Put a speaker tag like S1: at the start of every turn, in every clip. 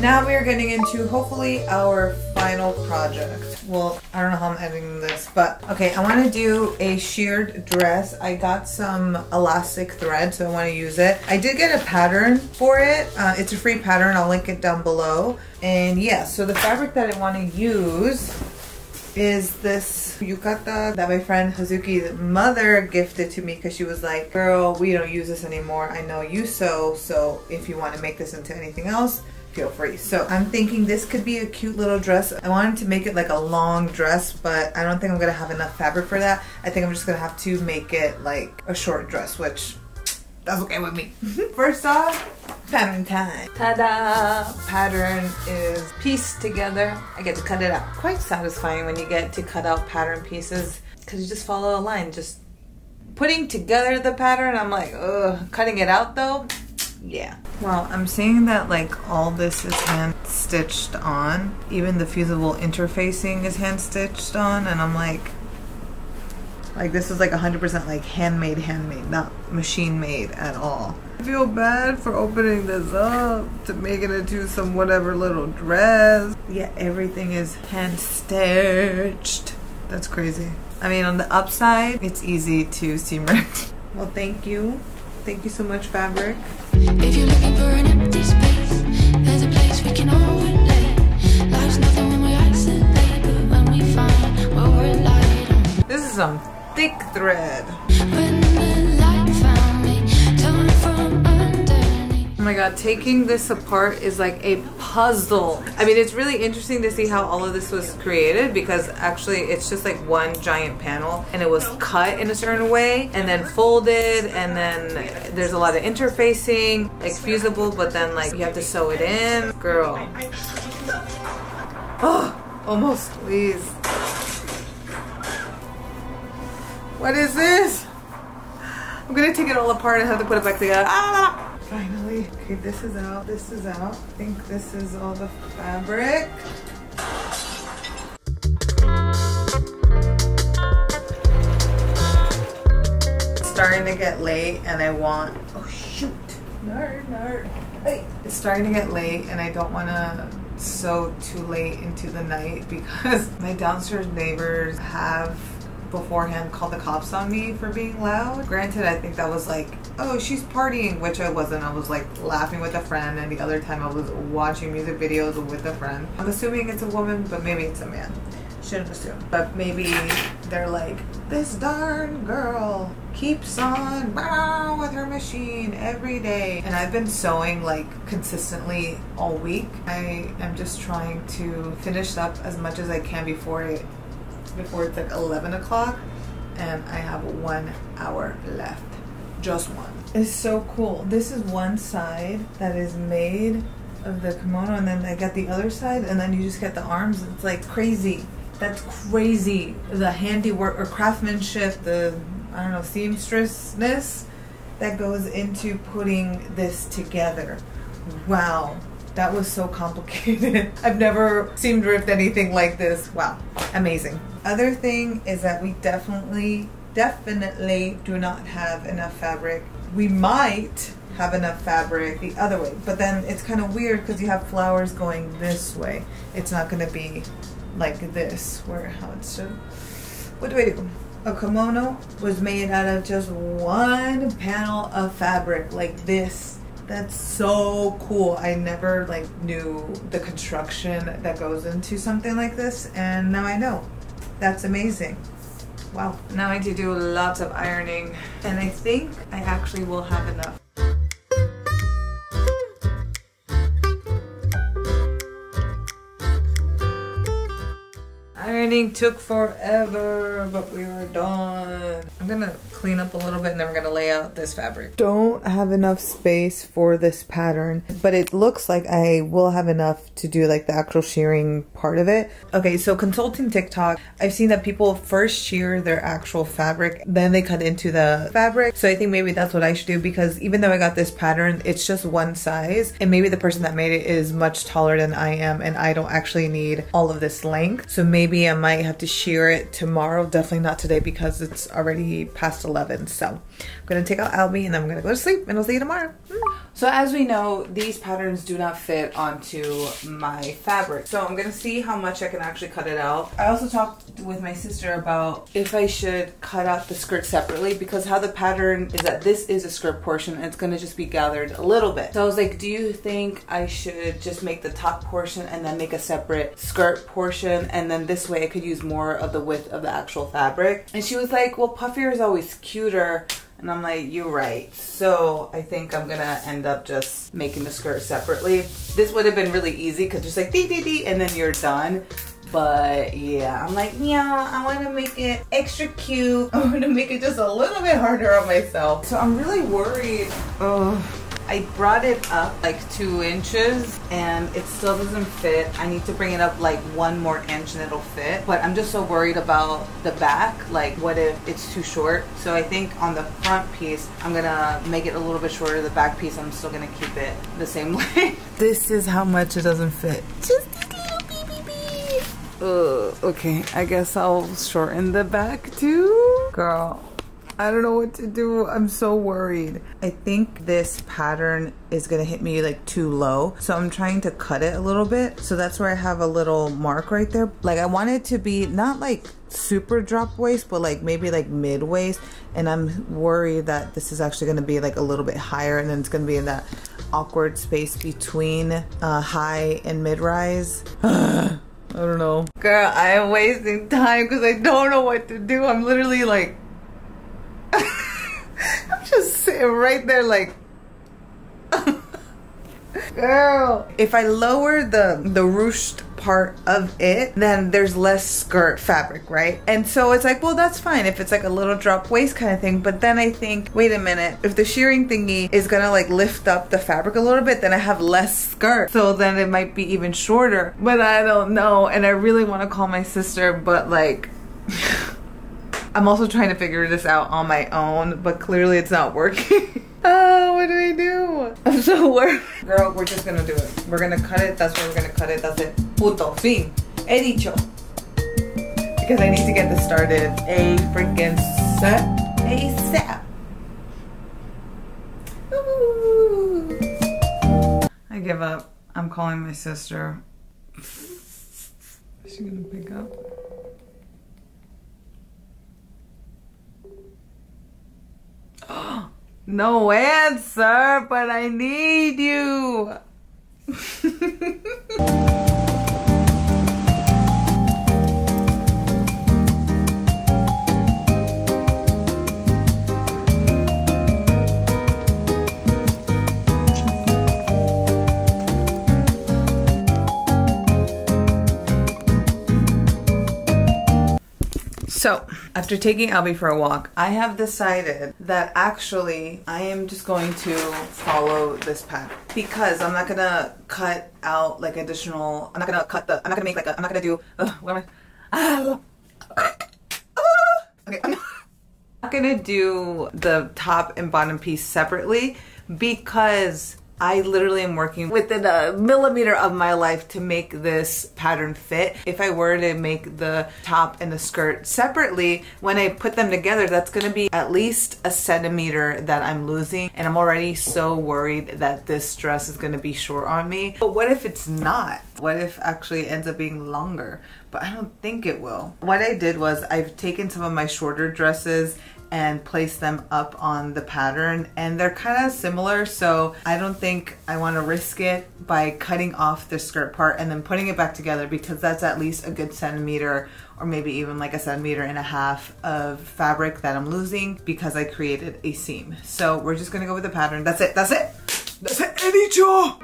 S1: now we are getting into hopefully our final project. Well, I don't know how I'm editing this, but okay, I want to do a sheared dress. I got some elastic thread, so I want to use it. I did get a pattern for it. It's a free pattern. I'll link it down below. And yeah, so the fabric that I want to use is this yukata that my friend Hazuki's mother gifted to me because she was like, girl, we don't use this anymore. I know you sew, so if you want to make this into anything else, feel free. So I'm thinking this could be a cute little dress. I wanted to make it like a long dress, but I don't think I'm gonna have enough fabric for that. I think I'm just gonna have to make it like a short dress, which that's okay with me. First off, pattern time. Ta-da! Pattern is pieced together. I get to cut it out. Quite satisfying when you get to cut out pattern pieces because you just follow a line. Just putting together the pattern, I'm like, ugh. Cutting it out though, yeah. Well, I'm seeing that like all this is hand stitched on. Even the fusible interfacing is hand stitched on, and I'm like this is like 100% like handmade, not machine made at all. I feel bad for opening this up to make it into some whatever little dress. Yeah, everything is hand stitched. That's crazy. I mean, on the upside, it's easy to seam rip. Well, thank you. Thank you so much, fabric.
S2: If you're looking for an empty space, there's a place we can all relate. Life's nothing when we isolate, but when we find what we're light on.
S1: This is some thick thread.
S2: When the light found me, torn from underneath.
S1: Oh my god, taking this apart is like a puzzle. I mean, it's really interesting to see how all of this was created because actually it's just like one giant panel and it was cut in a certain way and then folded, and then there's a lot of interfacing, like fusible, but then like you have to sew it in. Girl. Oh, almost, please. What is this? I'm gonna take it all apart and have to put it back together. Ah! Finally. Okay, this is out. This is out. I think this is all the fabric. It's starting to get late and I want... Oh shoot. Nerd. Hey. It's starting to get late and I don't want to sew too late into the night because my downstairs neighbors have beforehand called the cops on me for being loud. Granted, I think that was like, oh, she's partying, which I wasn't. I was like laughing with a friend, and the other time I was watching music videos with a friend. I'm assuming it's a woman, but maybe it's a man. Shouldn't assume. But maybe they're like, this darn girl keeps on with her machine every day. And I've been sewing like consistently all week. I am just trying to finish up as much as I can before it's like 11 o'clock and I have 1 hour left. Just one. It's so cool. This is one side that is made of the kimono, and then I got the other side, and then you just get the arms. It's like crazy. That's crazy. The handiwork or craftsmanship, the, I don't know, seamstressness that goes into putting this together. Wow. That was so complicated. I've never seam ripped anything like this. Wow, amazing. Other thing is that we definitely do not have enough fabric. We might have enough fabric the other way, but then it's kind of weird because you have flowers going this way. It's not going to be like this, where how it's so. What do I do? A kimono was made out of just one panel of fabric like this. That's so cool. I never like knew the construction that goes into something like this, and now I know. That's amazing. Wow. Now I need to do lots of ironing, and I think I actually will have enough. Ironing took forever, but we were done. I'm gonna clean up a little bit and then we're gonna lay out this fabric. Don't have enough space for this pattern, but it looks like I will have enough to do like the actual shearing part of it. Okay, so consulting TikTok, I've seen that people first shear their actual fabric, then they cut into the fabric. So I think maybe that's what I should do, because even though I got this pattern, it's just one size, and maybe the person that made it is much taller than I am, and I don't actually need all of this length. So maybe I'm might have to shear it tomorrow. Definitely not today because it's already past 11. So I'm gonna take out Albie and then I'm gonna go to sleep and I'll see you tomorrow. So as we know, these patterns do not fit onto my fabric. So I'm gonna see how much I can actually cut it out. I also talked with my sister about if I should cut out the skirt separately, because how the pattern is that this is a skirt portion and it's gonna just be gathered a little bit. So I was like, do you think I should just make the top portion and then make a separate skirt portion, and then this way I could use more of the width of the actual fabric? And she was like, well, puffier is always cuter. And I'm like, you're right. So I think I'm gonna end up just making the skirt separately. This would have been really easy because just like dee and then you're done. But yeah, I'm like, yeah, I want to make it extra cute. I want to make it just a little bit harder on myself. So I'm really worried. I brought it up like 2 inches and it still doesn't fit. I need to bring it up like 1 more inch and it'll fit. But I'm just so worried about the back. Like, what if it's too short? So I think on the front piece, I'm gonna make it a little bit shorter. The back piece, I'm still gonna keep it the same way. This is how much it doesn't fit. Just okay, I guess I'll shorten the back too. Girl, I don't know what to do. I'm so worried. I think this pattern is gonna hit me like too low. So I'm trying to cut it a little bit. So that's where I have a little mark right there. Like I want it to be not like super drop waist, but like maybe like mid waist. And I'm worried that this is actually gonna be like a little bit higher and then it's gonna be in that awkward space between high and mid rise. I don't know. Girl, I am wasting time because I don't know what to do. I'm literally like, I'm just sitting right there like, girl. If I lower the ruched part of it, then there's less skirt fabric, right? And so it's like, well, that's fine if it's like a little drop waist kind of thing. But then I think, wait a minute, if the shearing thingy is gonna like lift up the fabric a little bit, then I have less skirt. So then it might be even shorter, but I don't know. And I really want to call my sister, but like, I'm also trying to figure this out on my own, but clearly it's not working. Oh, what do I do? I'm so worried. Girl, we're just gonna do it. We're gonna cut it. That's where we're gonna cut it. That's it. Punto. Fin. He dicho. Because I need to get this started a freaking ASAP. Ooh. I give up. I'm calling my sister. Is she gonna pick up? No answer, but I need you. So, after taking Albie for a walk, I have decided that actually I am just going to follow this pattern because I'm not gonna cut out like additional, I'm not gonna make like a, I'm not gonna do, what am I? Okay, I'm not gonna do the top and bottom piece separately because I literally am working within a millimeter of my life to make this pattern fit. If I were to make the top and the skirt separately, when I put them together, that's gonna be at least a centimeter that I'm losing. And I'm already so worried that this dress is gonna be short on me. But what if it's not? What if actually it ends up being longer? But I don't think it will. What I did was I've taken some of my shorter dresses and place them up on the pattern, and they're kind of similar, so I don't think I want to risk it by cutting off the skirt part and then putting it back together, because that's at least a good centimeter or maybe even like 1.5 centimeters of fabric that I'm losing because I created a seam. So we're just gonna go with the pattern. That's it, that's it, that's it, he dicho.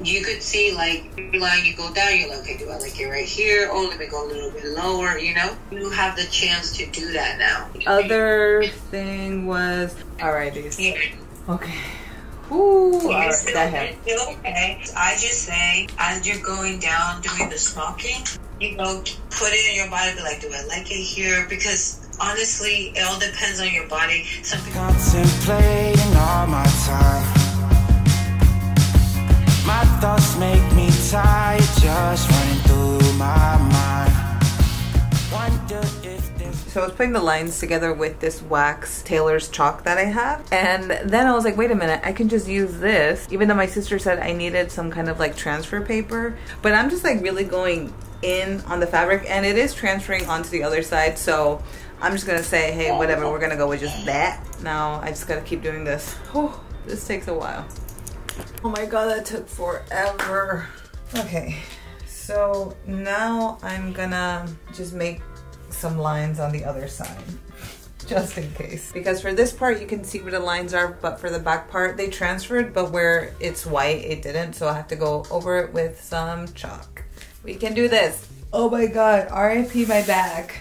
S3: You could see like every line you go down, you're like, okay, do I like it right here? Oh, let me go a little bit lower, you know? You have the chance to do that now.
S1: Other thing was, alrighty.
S3: Yeah.
S1: Okay. Ooh,
S3: Alright, okay. I just say, as you're going down doing the smocking, you know, put it in your body, be like, do I like it here? Because Honestly, it all depends on your body. Some people
S4: Contemplating all my time. My thoughts make me tired, just running through my mind. Wonder if there's...
S1: So I was putting the lines together with this wax Taylor's chalk that I have, and then I was like, wait a minute, I can just use this, even though my sister said I needed some kind of like transfer paper. But I'm just like really going in on the fabric, and it is transferring onto the other side, so I'm just gonna say, hey, whatever, we're gonna go with just that. Now I just gotta keep doing this. Oh, this takes a while. Oh my god, that took forever. Okay, so now I'm gonna just make some lines on the other side, just in case. Because for this part, you can see where the lines are, but for the back part, they transferred, but where it's white, it didn't, so I have to go over it with some chalk. We can do this. Oh my god, RIP my back.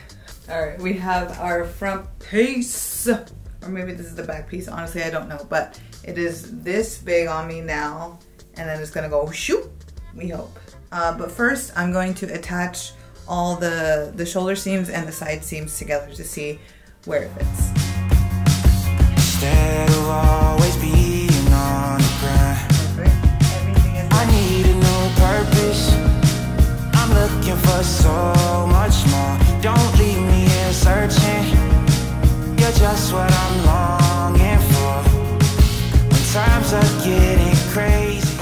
S1: All right, we have our front piece, or maybe this is the back piece. Honestly, I don't know, but it is this big on me now, and then it's gonna go shoot, we hope. But first, I'm going to attach all the shoulder seams and the side seams together to see where it fits.
S4: Instead of always being on the grind, I need a new purpose. I'm looking for so much more. Don't leave me here searching. You're just what I'm longing for. When times are getting crazy.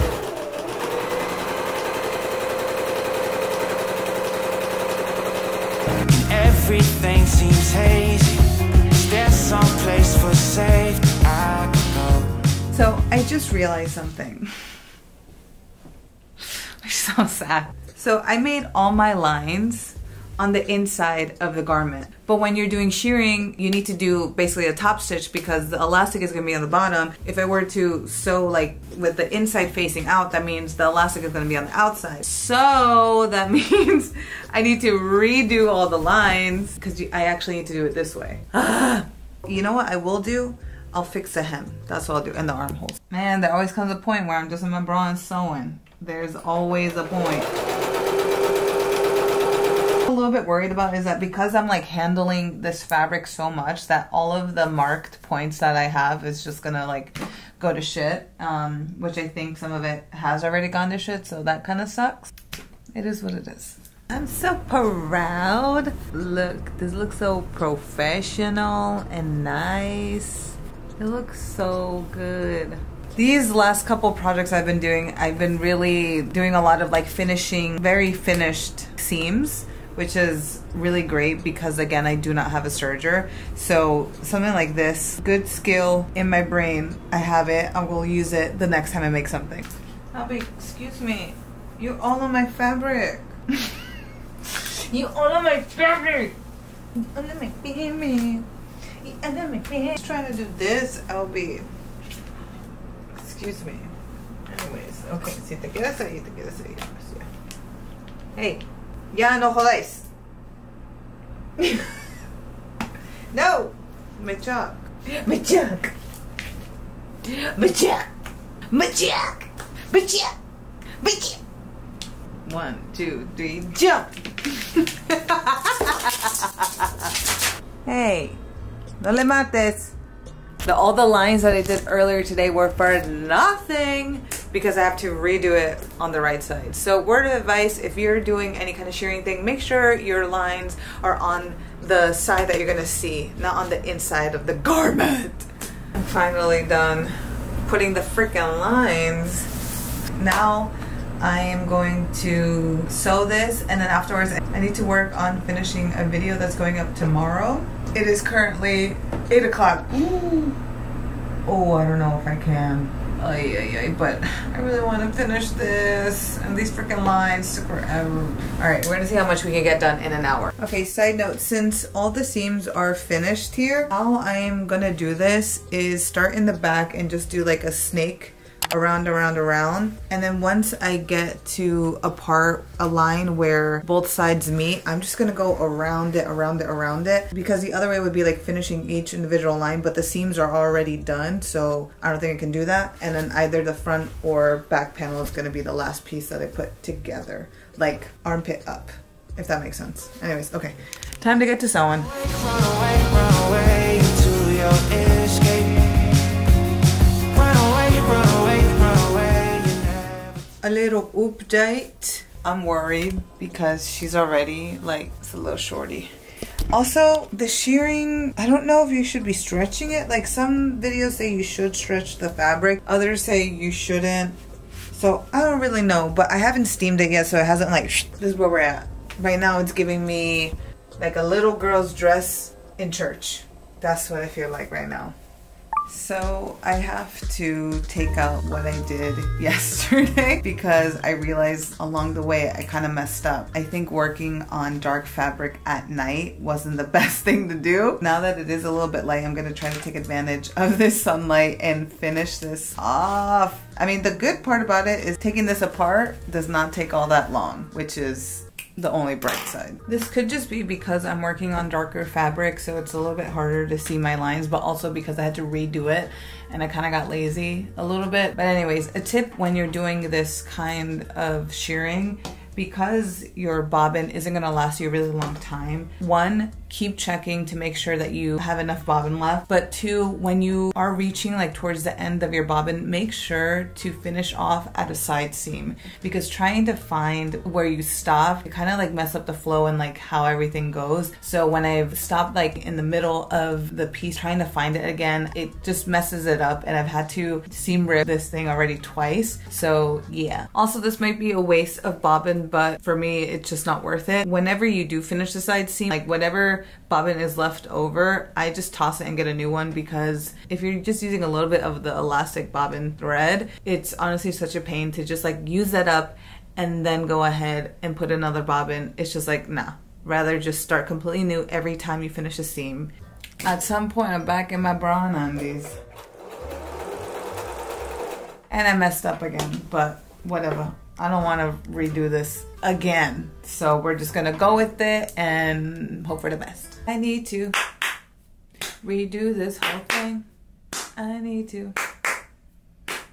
S4: And everything seems hazy. Is there some place for safety I can go?
S1: So I just realized something. I'm so sad. So I made all my lines on the inside of the garment. But when you're doing shearing, you need to do basically a top stitch because the elastic is gonna be on the bottom. If I were to sew like with the inside facing out, that means the elastic is gonna be on the outside. So that means I need to redo all the lines because I actually need to do it this way. You know what I will do? I'll fix the hem. That's what I'll do, and the armholes. Man, there always comes a point where I'm just in my bra and sewing. There's always a point. A little bit worried about is that because I'm like handling this fabric so much that all of the marked points that I have is just gonna like go to shit, which I think some of it has already gone to shit, so that kind of sucks. It is what it is. I'm so proud. Look, this looks so professional and nice. It looks so good. These last couple projects I've been doing, I've been really doing a lot of like finishing, very finished seams, which is really great because again, I do not have a serger. So something like this, good skill in my brain, I have it, I will use it the next time I make something. Albie, excuse me, you all on my fabric. You all on my fabric. You all on my baby. You all on my baby. I'm trying to do this, Albie. Excuse me. Anyways, okay, si te quedas ahí, te quedas ahí. Hey, ya no jodáis. No, me chuck. Me chuck. Me chuck. Me chuck. Me chuck. Me chuck. 1, 2, 3, jump. Hey, no le mates. All the lines that I did earlier today were for nothing because I have to redo it on the right side. So word of advice, if you're doing any kind of shearing thing, make sure your lines are on the side that you're gonna see, not on the inside of the garment. I'm finally done putting the freaking lines. Now I am going to sew this, and then afterwards I need to work on finishing a video that's going up tomorrow. It is currently 8 o'clock. Oh, I don't know if I can. But I really want to finish this, and these freaking lines took forever. Alright, we're gonna see how much we can get done in an hour. Okay, side note, since all the seams are finished here, how I'm gonna do this is start in the back and just do like a snake around, and then once I get to a line where both sides meet, I'm just gonna go around it, because the other way would be like finishing each individual line, but the seams are already done, so I don't think I can do that. And then either the front or back panel is gonna be the last piece that I put together, like armpit up. if that makes sense. Anyways, okay. Time to get to sewing.
S4: Run away to your escape. Run away,
S1: a little update. I'm worried because she's already like, it's a little shorty. Also, the shearing, I don't know if you should be stretching it. Like some videos say you should stretch the fabric, others say you shouldn't. So I don't really know, but I haven't steamed it yet, so it hasn't like, this is where we're at. Right now it's giving me like a little girl's dress in church. That's what I feel like right now. So I have to take out what I did yesterday because I realized along the way I kind of messed up. I think working on dark fabric at night wasn't the best thing to do. Now that it is a little bit light, I'm going to try to take advantage of this sunlight and finish this off. I mean, the good part about it is taking this apart does not take all that long, which is the only bright side. This could just be because I'm working on darker fabric, so it's a little bit harder to see my lines, but also because I had to redo it and I kind of got lazy a little bit. But anyways, a tip when you're doing this kind of shearing, because your bobbin isn't gonna last you a really long time, one, keep checking to make sure that you have enough bobbin left. But two, when you are reaching like towards the end of your bobbin, make sure to finish off at a side seam, because trying to find where you stop, you kind of like mess up the flow and like how everything goes. So when I've stopped like in the middle of the piece trying to find it again, it just messes it up, and I've had to seam rip this thing already twice. So yeah. Also, this might be a waste of bobbin, but for me it's just not worth it. Whenever you do finish the side seam, like whatever bobbin is left over, I just toss it and get a new one, because if you're just using a little bit of the elastic bobbin thread, it's honestly such a pain to just like use that up and then go ahead and put another bobbin. It's just like, nah, rather just start completely new every time you finish a seam. At some point I'm back in my bra and undies, and I messed up again, but whatever. I don't want to redo this again. So we're just gonna go with it and hope for the best. I need to redo this whole thing. I need to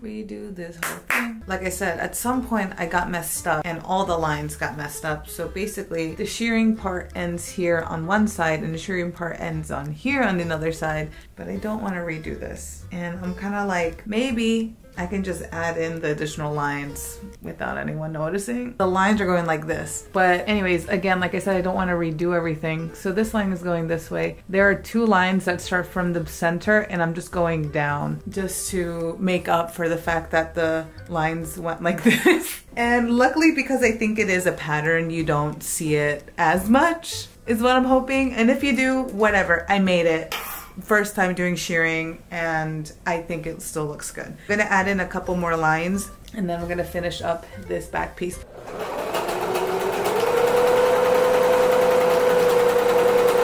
S1: redo this whole thing. Like I said, at some point I got messed up and all the lines got messed up. So basically the shearing part ends here on one side and the shearing part ends on here on the other side, but I don't want to redo this. And I'm kind of like, maybe I can just add in the additional lines without anyone noticing. The lines are going like this. But anyways, again, like I said, I don't want to redo everything. So this line is going this way. There are two lines that start from the center, and I'm just going down just to make up for the fact that the lines went like this. And luckily, because I think it is a pattern, you don't see it as much, is what I'm hoping. And if you do, whatever, I made it. First time doing shearing, and I think it still looks good. I'm gonna add in a couple more lines, and then I'm gonna finish up this back piece.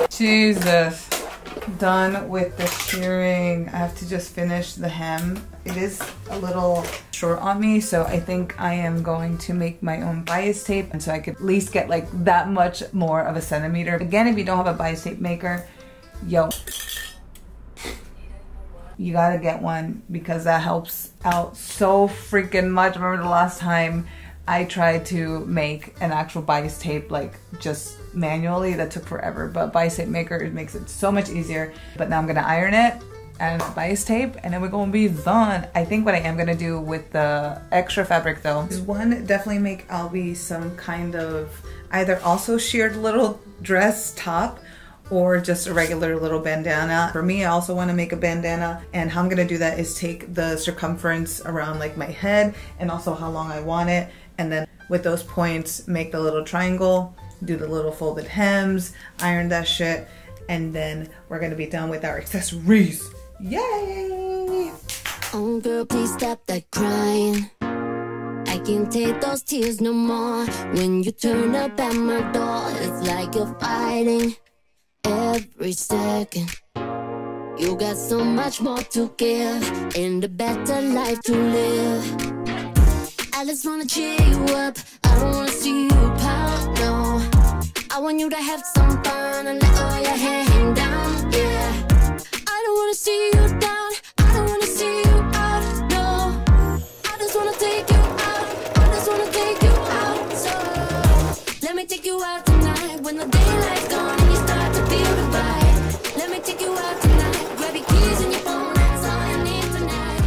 S1: Jesus. Done with the shearing. I have to just finish the hem. It is a little short on me, so I think I am going to make my own bias tape, and so I could at least get like that much more of a centimeter. Again, if you don't have a bias tape maker, yo, you gotta get one, because that helps out so freaking much. I remember the last time I tried to make an actual bias tape, like just manually, that took forever, but bias tape maker, it makes it so much easier. But now I'm gonna iron it and bias tape, and then we're gonna be done. I think what I am gonna do with the extra fabric though is one, definitely make Albie some kind of either also sheared little dress top or just a regular little bandana. For me, I also want to make a bandana, and how I'm gonna do that is take the circumference around like my head and also how long I want it, and then with those points make the little triangle, do the little folded hems, iron that shit, and then we're gonna be done with our accessories. Yay!
S2: Oh girl, please stop that crying. I can't take those tears no more. When you turn up at my door, it's like you're fighting every second. You got so much more to give and a better life to live. I just wanna cheer you up, I don't wanna see you pout, no. I want you to have some fun and let all your hair hang down, yeah. I don't wanna see you down, I don't wanna see you out, no. I just wanna take you out, I just wanna take you out, so let me take you out tonight. When the daylight's gone and you start to feel the vibe, let me take you out tonight. Grab your keys and your phone, that's all you need tonight.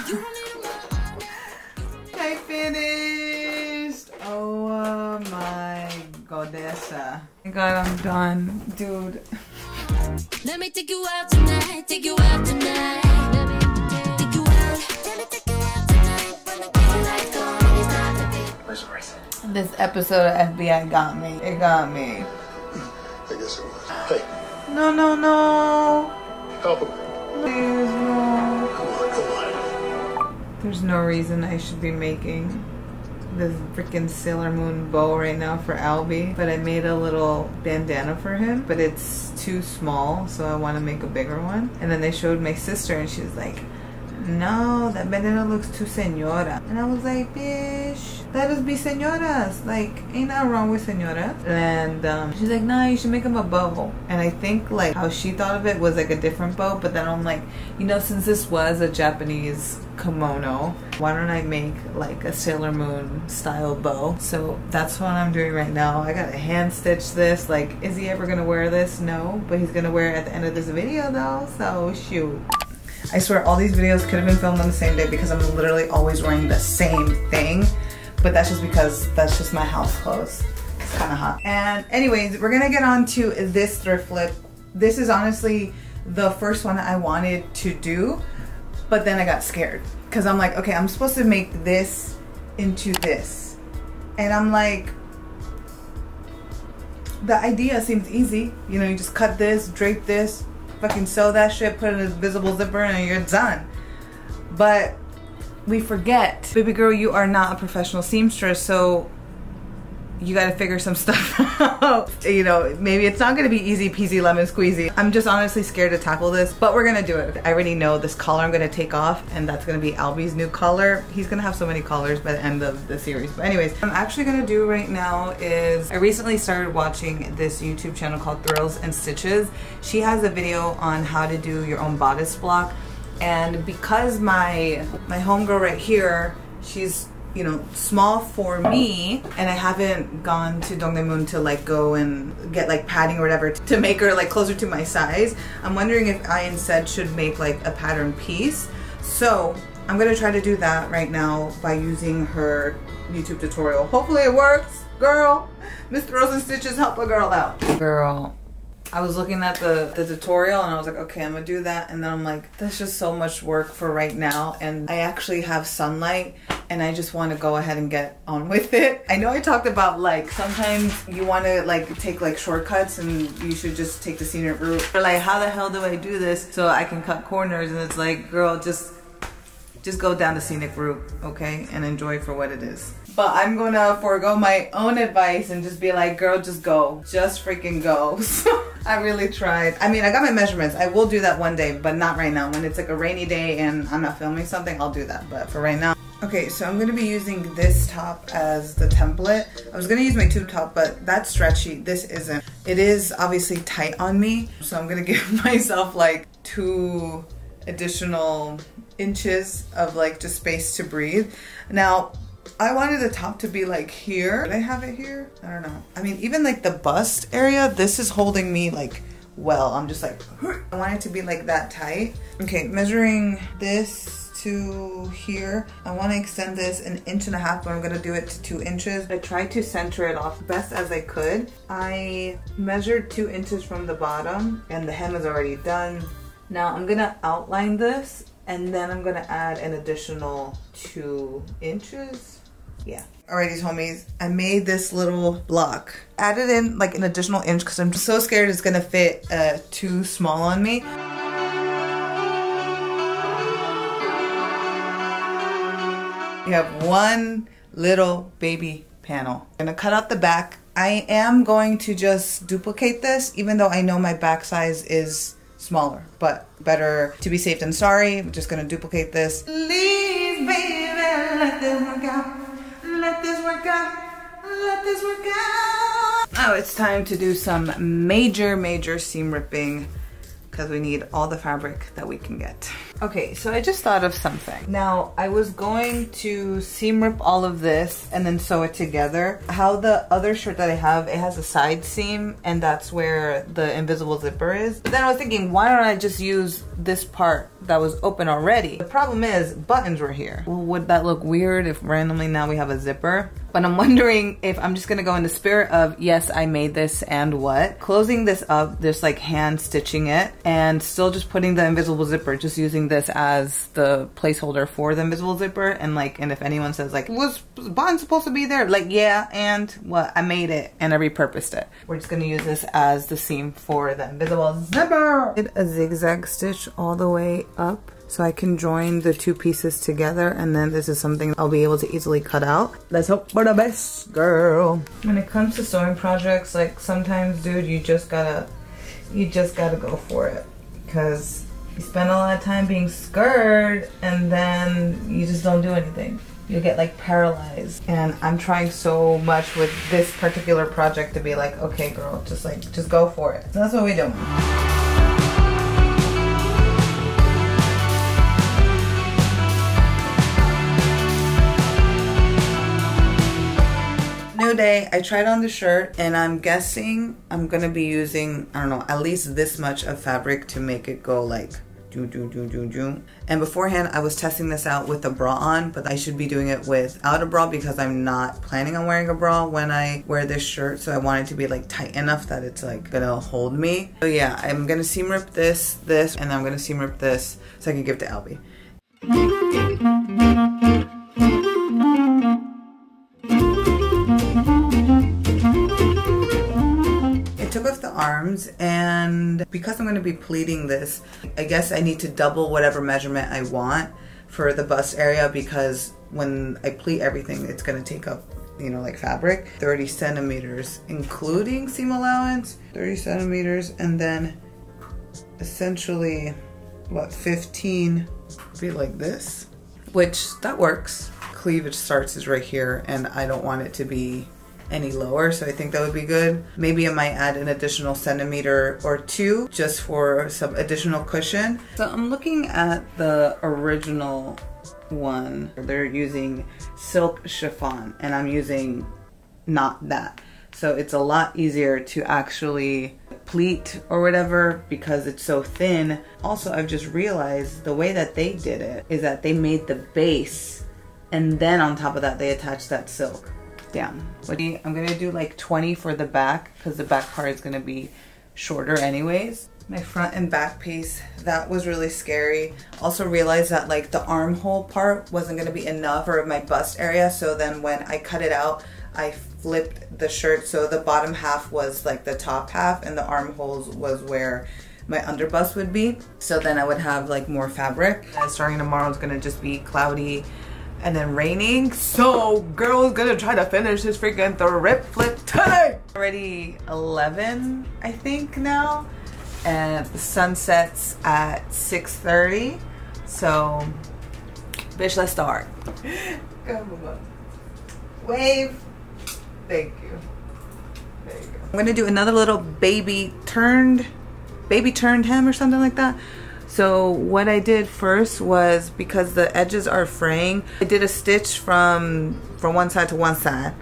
S2: You don't need more.
S1: I finished. Oh my goddessa. Oh my god, I'm done, dude.
S2: Let me take you out tonight, take you out tonight. Take you out, let me take you out tonight. When the daylight's gone and you start to feel.
S5: Where's the rest?
S1: This episode of FBI got me. It got me.
S5: I guess it was. Hey,
S1: No, no, no.
S5: help him.
S1: Please, no.
S5: Come on, come on.
S1: There's no reason I should be making this freaking Sailor Moon bow right now for Albie, but I made a little bandana for him, but it's too small, so I want to make a bigger one. And then they showed my sister and she was like, no, that bandana looks too senora. And I was like, bitch, let us be senoras. Like, ain't nothing wrong with senora. And she's like, nah, you should make him a bow. And I think like how she thought of it was like a different bow, but then I'm like, you know, since this was a Japanese kimono, why don't I make like a Sailor Moon style bow? So that's what I'm doing right now. I gotta hand stitch this. Like, is he ever gonna wear this? No, but he's gonna wear it at the end of this video though, so shoot. I swear all these videos could have been filmed on the same day because I'm literally always wearing the same thing, but that's just because that's just my house clothes. It's kind of hot. And anyways, we're gonna get on to this thrift flip. This is honestly the first one I wanted to do, but then I got scared because I'm like, okay, I'm supposed to make this into this. And I'm like, the idea seems easy. You know, you just cut this, drape this, fucking sew that shit, put in a visible zipper, and you're done. But we forget, baby girl, you are not a professional seamstress, so you gotta figure some stuff out. You know, maybe it's not gonna be easy peasy lemon squeezy. I'm just honestly scared to tackle this, but we're gonna do it. I already know this collar I'm gonna take off, and that's gonna be Albie's new collar. He's gonna have so many collars by the end of the series. But anyways, what I'm actually gonna do right now is, I recently started watching this YouTube channel called Thrills and Stitches. She has a video on how to do your own bodice block, and because my homegirl right here, she's, you know, small for me, and I haven't gone to Dongdaemun to like go and get like padding or whatever to make her like closer to my size. I'm wondering if I instead should make like a pattern piece. So I'm gonna try to do that right now by using her YouTube tutorial. Hopefully it works, girl. Miss Thrills and Stitches, help a girl out. Girl, I was looking at the tutorial and I was like, okay, I'm gonna do that. And then I'm like, that's just so much work for right now. And I actually have sunlight and I just want to go ahead and get on with it. I know I talked about like, sometimes you want to like take like shortcuts and you should just take the scenic route. But like, how the hell do I do this so I can cut corners? And it's like, girl, just go down the scenic route, okay? And enjoy for what it is. But I'm gonna forego my own advice and just be like, girl, just go. Just freaking go. So I really tried. I mean, I got my measurements. I will do that one day, but not right now. When it's like a rainy day and I'm not filming something, I'll do that. But for right now. Okay, so I'm gonna be using this top as the template. I was gonna use my tube top, but that's stretchy. This isn't. It is obviously tight on me. So I'm gonna give myself like 2 additional inches of like just space to breathe. Now, I wanted the top to be like here. Did I have it here? I don't know. I mean, even like the bust area, this is holding me like well. I'm just like, I want it to be like that tight. Okay, measuring this to here. I want to extend this 1.5 inches, but I'm gonna do it to 2 inches. I tried to center it off best as I could. I measured 2 inches from the bottom and the hem is already done. Now I'm gonna outline this and then I'm gonna add an additional 2 inches. Yeah. Alrighty, homies, I made this little block. Added in like an additional inch because I'm so scared it's gonna fit too small on me. You have one little baby panel. I'm gonna cut out the back. I am going to just duplicate this, even though I know my back size is smaller, but better to be safe than sorry. I'm just gonna duplicate this. Please, baby, let this work out. Let this work out. Let this work out. Oh, it's time to do some major seam ripping. because we need all the fabric that we can get. Okay, so I just thought of something. Now, I was going to seam rip all of this and then sew it together. How the other shirt that I have, it has a side seam and that's where the invisible zipper is. But then I was thinking, why don't I just use this part that was open already? The problem is, buttons were here. Would that look weird if randomly now we have a zipper? But I'm wondering if I'm just gonna go in the spirit of, yes, I made this and what? Closing this up, just like hand stitching it, and still just putting the invisible zipper, just using this as the placeholder for the invisible zipper. And like, and if anyone says like, was the button supposed to be there? Like, yeah, and what? I made it and I repurposed it. We're just gonna use this as the seam for the invisible zipper. Did a zigzag stitch all the way up, so I can join the two pieces together, and then this is something I'll be able to easily cut out. Let's hope for the best, girl. When it comes to sewing projects, like sometimes, dude, you just gotta go for it, because you spend a lot of time being scared and then you just don't do anything. You get like paralyzed. And I'm trying so much with this particular project to be like, okay, girl, just go for it. So that's what we're doing. New day, I tried on the shirt and I'm guessing I'm gonna be using, I don't know, at least this much of fabric to make it go like do. And beforehand I was testing this out with a bra on, but I should be doing it without a bra because I'm not planning on wearing a bra when I wear this shirt. So I want it to be like tight enough that it's like gonna hold me. So yeah, I'm gonna seam rip this, and I'm gonna seam rip this so I can give it to Albie. Took off the arms, and because I'm going to be pleating this, I guess I need to double whatever measurement I want for the bust area, because when I pleat everything it's going to take up, you know, like fabric. 30 centimeters including seam allowance, 30 centimeters, and then essentially what, 15 be like this, which that works. Cleavage starts is right here and I don't want it to be any lower, so I think that would be good. Maybe I might add an additional centimeter or two just for some additional cushion. So I'm looking at the original one. They're using silk chiffon and I'm using not that. So it's a lot easier to actually pleat or whatever because it's so thin. Also, I've just realized the way that they did it is that they made the base and then on top of that they attached that silk down. I'm gonna do like 20 for the back because the back part is gonna be shorter anyways. My front and back piece, that was really scary. Also realized that like the armhole part wasn't gonna be enough for my bust area, so then when I cut it out I flipped the shirt so the bottom half was like the top half and the armholes was where my underbust would be, so then I would have like more fabric. And starting tomorrow is gonna just be cloudy and then raining, so girl's gonna try to finish this freaking thrift flip today. Already 11 I think now, and the sun sets at 6:30, so bitch, let's start. Come on, wave. Thank you. There you go. I'm gonna do another little baby turned hem or something like that. So what I did first was, because the edges are fraying, I did a stitch from one side to one side,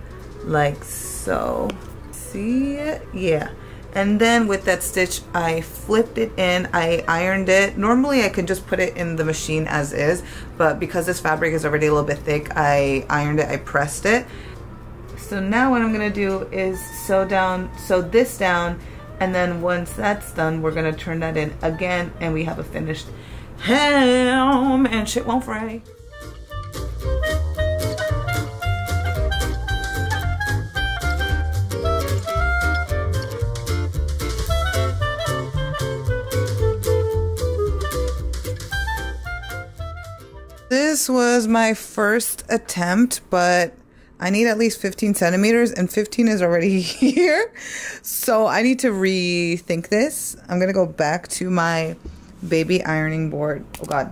S1: like so. See it? Yeah. And then with that stitch, I flipped it in, I ironed it. Normally I could just put it in the machine as is, but because this fabric is already a little bit thick, I ironed it, I pressed it. So now what I'm gonna do is sew this down, and then once that's done, we're gonna turn that in again, and we have a finished hem, and shit won't fray. This was my first attempt, but I need at least 15 centimeters and 15 is already here. So I need to rethink this. I'm gonna go back to my baby ironing board. Oh God.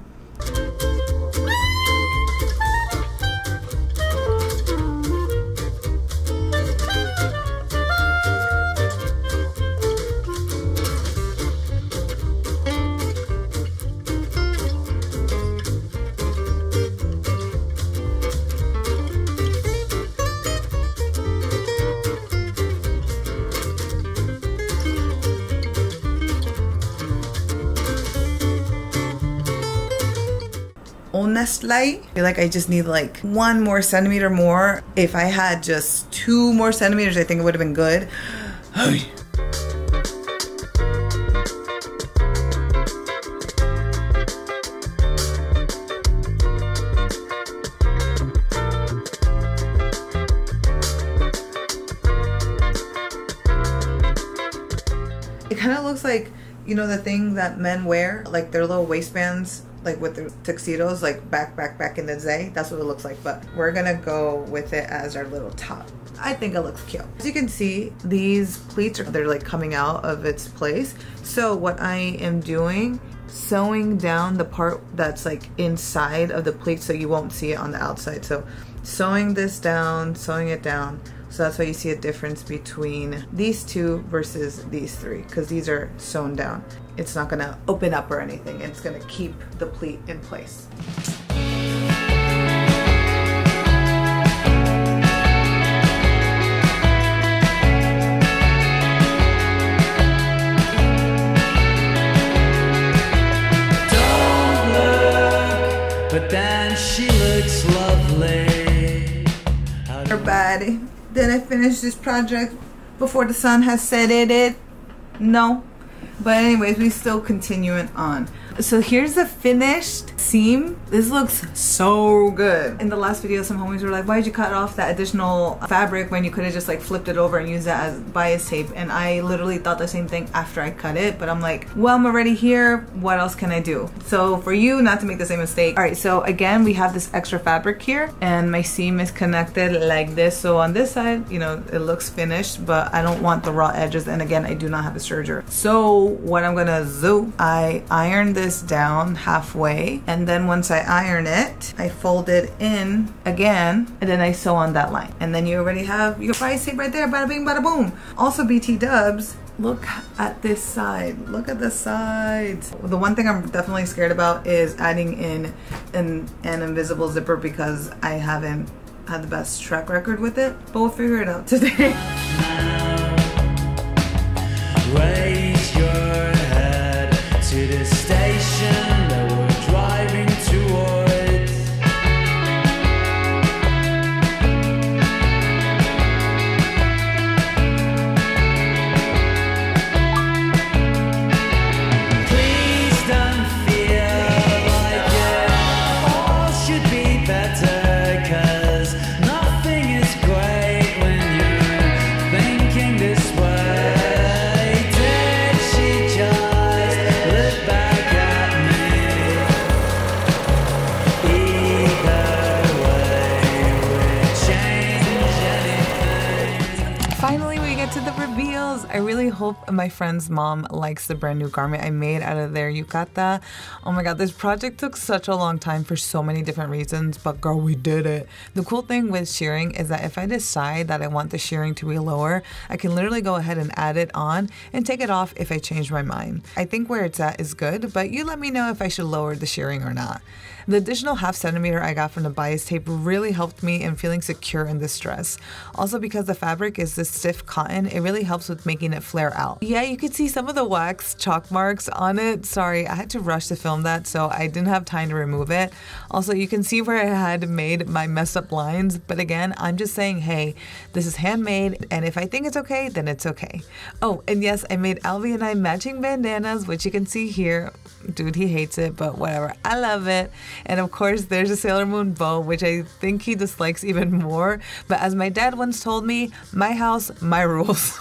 S1: last light. I feel like I just need like 1 more centimeter more. If I had just 2 more centimeters, I think it would have been good. It kind of looks like, you know, the thing that men wear, like their little waistbands, like with their tuxedos, like back in the day. That's what it looks like, but we're gonna go with it as our little top. I think it looks cute. As you can see, these pleats they're like coming out of its place. So what I am doing, sewing down the part that's like inside of the pleat so you won't see it on the outside. So sewing this down, sewing it down. So that's why you see a difference between these 2 versus these 3, because these are sewn down. It's not gonna open up or anything. It's gonna keep the pleat in place.
S4: Don't look, but then she looks lovely.
S1: Her body. Did I finish this project before the sun has set it? No. But anyways, we still continuing on. So here's the finished seam. This looks so good. In the last video, some homies were like, why did you cut off that additional fabric when you could have just like flipped it over and used that as bias tape? And I literally thought the same thing after I cut it, but I'm like, well, I'm already here. What else can I do? So for you not to make the same mistake. All right, so again, we have this extra fabric here and my seam is connected like this. So on this side, you know, it looks finished, but I don't want the raw edges. And again, I do not have a serger. So what I'm gonna do, I iron this down halfway, and then once I iron it, I fold it in again, and then I sew on that line, and then you already have your bias tape right there. Bada bing, bada boom. Also, BT dubs, look at this side. Look at the sides. The one thing I'm definitely scared about is adding in an invisible zipper, because I haven't had the best track record with it, but we'll figure it out today.
S4: Raise your head to the station that we're driving towards. Please don't feel like it all should be better, 'cause nothing is great when you're thinking this way.
S1: Finally, we get to the reveals. I really hope my friend's mom likes the brand new garment I made out of their yukata. Oh my god, this project took such a long time for so many different reasons, but girl, we did it. The cool thing with shearing is that if I decide that I want the shearing to be lower, I can literally go ahead and add it on and take it off if I change my mind. I think where it's at is good, but you let me know if I should lower the shearing or not. The additional ½ centimeter I got from the bias tape really helped me in feeling secure in this dress. Also, because the fabric is this stiff cotton, it really helps with making it flare out. Yeah, you could see some of the wax chalk marks on it. Sorry, I had to rush to film that, so I didn't have time to remove it. Also, you can see where I had made my messed up lines, but again, I'm just saying, hey, this is handmade, and if I think it's okay, then it's okay. Oh, and yes, I made Alvy and I matching bandanas, which you can see here. Dude, he hates it, but whatever. I love it. And of course, there's a Sailor Moon bow, which I think he dislikes even more. But as my dad once told me, my house, my rules.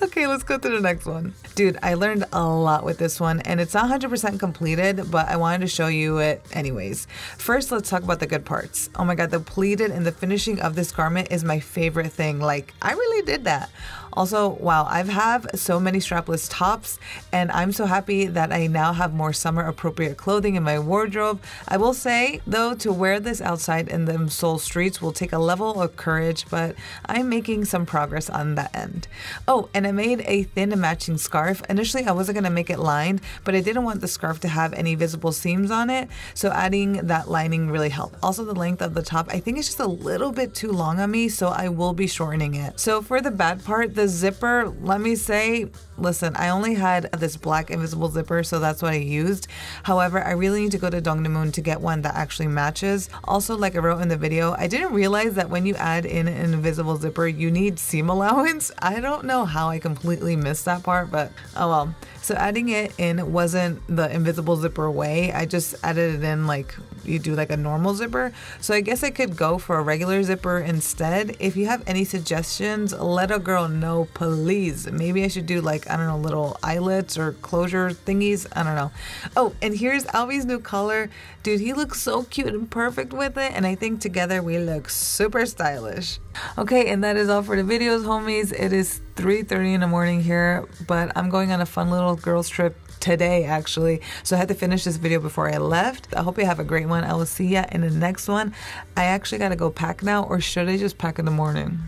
S1: Okay, let's go to the next one. Dude, I learned a lot with this one, and it's not 100% completed, but I wanted to show you it anyways. First, let's talk about the good parts. Oh my god, the pleated and the finishing of this garment is my favorite thing. Like, I really did that. Also, wow, I've have so many strapless tops, and I'm so happy that I now have more summer appropriate clothing in my wardrobe. I will say, though, to wear this outside in the Seoul streets will take a level of courage, but I'm making some progress on that end. Oh, and I made a thin matching scarf. Initially, I wasn't going to make it lined, but I didn't want the scarf to have any visible seams on it, so adding that lining really helped. Also, the length of the top, I think it's just a little bit too long on me, so I will be shortening it. So for the bad part, the the zipper, let me say, listen, I only had this black invisible zipper, so that's what I used. However, I really need to go to Dongdaemun to get one that actually matches. Also, like I wrote in the video, I didn't realize that when you add in an invisible zipper, you need seam allowance. I don't know how I completely missed that part, but oh well. So adding it in wasn't the invisible zipper way. I just added it in like you do like a normal zipper. So I guess I could go for a regular zipper instead. If you have any suggestions, let a girl know, please. Maybe I should do like, I don't know, little eyelets or closure thingies. I don't know. Oh, and here's Albie's new color. Dude, he looks so cute and perfect with it. And I think together we look super stylish. Okay, and that is all for the videos, homies. It is 3:30 in the morning here, but I'm going on a fun little girls trip today actually, so I had to finish this video before I left. I hope you have a great one. I will see ya in the next one. I actually gotta go pack now, or should I just pack in the morning?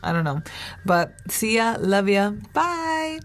S1: I don't know, but see ya, love ya, bye.